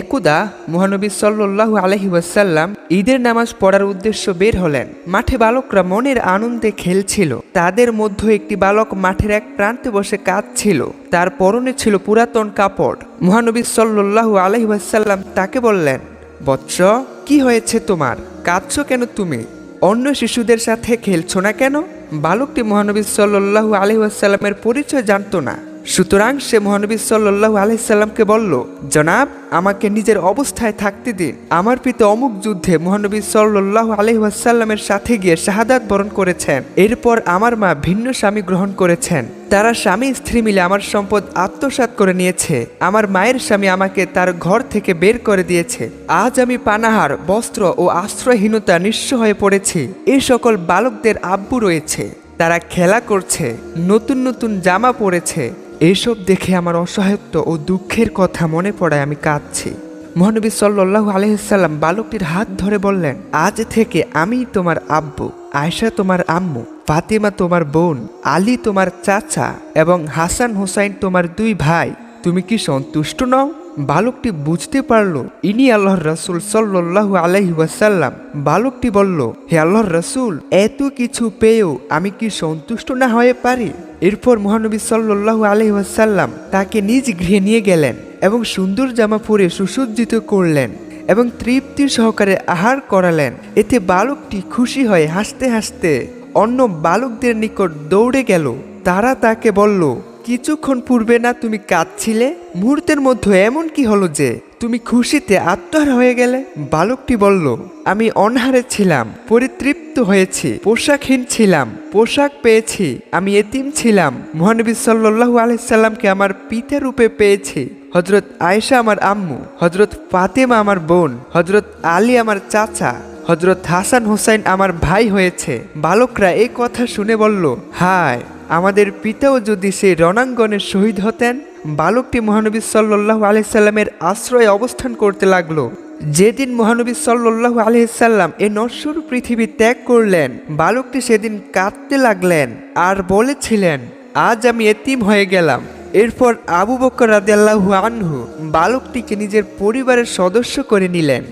একদা মহানবী সাল্লাল্লাহু আলাইহি ওয়াসাল্লাম ঈদের নামাজ পড়ার উদ্দেশ্য বের হলেন। মাঠে বালকরা মনের আনন্দে খেলছিল। তাদের মধ্যে একটি বালক মাঠের এক প্রান্তে বসে কাঁদছিল। তার পরনে ছিল পুরাতন কাপড়। মহানবী সাল্লাল্লাহু আলাইহি ওয়াসাল্লাম তাকে বললেন, বৎস, কি হয়েছে তোমার? কাঁদছো কেন তুমি? অন্য শিশুদের সাথে খেলছো না কেন? বালকটি মহানবী সাল্লাল্লাহু আলাইহি ওয়াসাল্লামের পরিচয় জানতো না। সুতরাং সে মহানবী সাল্লাল্লাহু আলাইহি সাল্লামকে বলল, জনাব, আমাকে নিজের অবস্থায় থাকতে দিন। আমার পিতা অমুক যুদ্ধে মহানবী সাল্লাল্লাহু আলাইহি ওয়াসাল্লামের সাথে গিয়ে শাহাদাত বরণ করেছেন। এরপর আমার মা ভিন্ন স্বামী গ্রহণ করেছেন। তারা স্বামী স্ত্রী মিলে আমার সম্পদ আত্মসাৎ করে নিয়েছে। আমার মায়ের স্বামী আমাকে তার ঘর থেকে বের করে দিয়েছে। আজ আমি পানাহার, বস্ত্র ও আশ্রয়হীনতা নিঃস্ব হয়ে পড়েছি। এই সকল বালকদের আব্বু রয়েছে। তারা খেলা করছে, নতুন নতুন জামা পরেছে। এইসব দেখে আমার অসহায়ত্ব ও দুঃখের কথা মনে পড়ায় আমি কাঁদছি। মহানবী সাল্লাল্লাহু আলাইহি সাল্লাম বালকটির হাত ধরে বললেন, আজ থেকে আমি তোমার আব্বু, আয়েশা তোমার আম্মু, ফাতিমা তোমার বোন, আলী তোমার চাচা এবং হাসান হোসাইন তোমার দুই ভাই। তুমি কি সন্তুষ্ট নও? বালকটি বুঝতে পারল ইনি আল্লাহর রাসূল সাল্লাল্লাহু আলাইহি ওয়াসাল্লাম। বালকটি বলল, হে আল্লাহর রাসূল, এত কিছু পেয়েও আমি কি সন্তুষ্ট না হয়ে পারি? এরপর মহানবী সাল্লাল্লাহু আলাইহি ওয়াসাল্লাম তাকে নিজ গৃহে নিয়ে গেলেন এবং সুন্দর জামা পরে সুসজ্জিত করলেন এবং তৃপ্তি সহকারে আহার করালেন। এতে বালকটি খুশি হয়ে হাসতে হাসতে অন্য বালকদের নিকট দৌড়ে গেল। তারা তাকে বলল, কিছুক্ষণ পূর্বে না তুমি কাঁদছিলে? মুহূর্তের মধ্যে এমন কি হলো যে তুমি খুশিতে আত্মহারা হয়ে গেলে? বালকটি বলল, আমি অনাহারে ছিলাম, পরিতৃপ্ত হয়েছি। পোশাকহীন ছিলাম, পোশাক পেয়েছি। আমি এতিম ছিলাম, মহানবী সাল্লাল্লাহু আলাইহি সাল্লামকে আমার পিতা রূপে পেয়েছি। হযরত আয়েশা আমার আম্মু, হযরত ফাতেমা আমার বোন, হযরত আলী আমার চাচা, হযরত হাসান হোসাইন আমার ভাই হয়েছে। বালকরা এই কথা শুনে বলল, হায়, আমাদের পিতাও যদি সেই রণাঙ্গনে শহীদ হতেন। বালকটি মহানবী সাল্লাল্লাহু আলাইহি সাল্লামের আশ্রয়ে অবস্থান করতে লাগলো। যেদিন মহানবী সাল্লাল্লাহু আলাইহি সাল্লাম এ নশ্বর পৃথিবী ত্যাগ করলেন, বালকটি সেদিন কাঁদতে লাগলেন আর বলেছিলেন, আজ আমি এতিম হয়ে গেলাম। এরপর আবু বকর রাদিয়াল্লাহু আনহু বালকটিকে নিজের পরিবারের সদস্য করে নিলেন।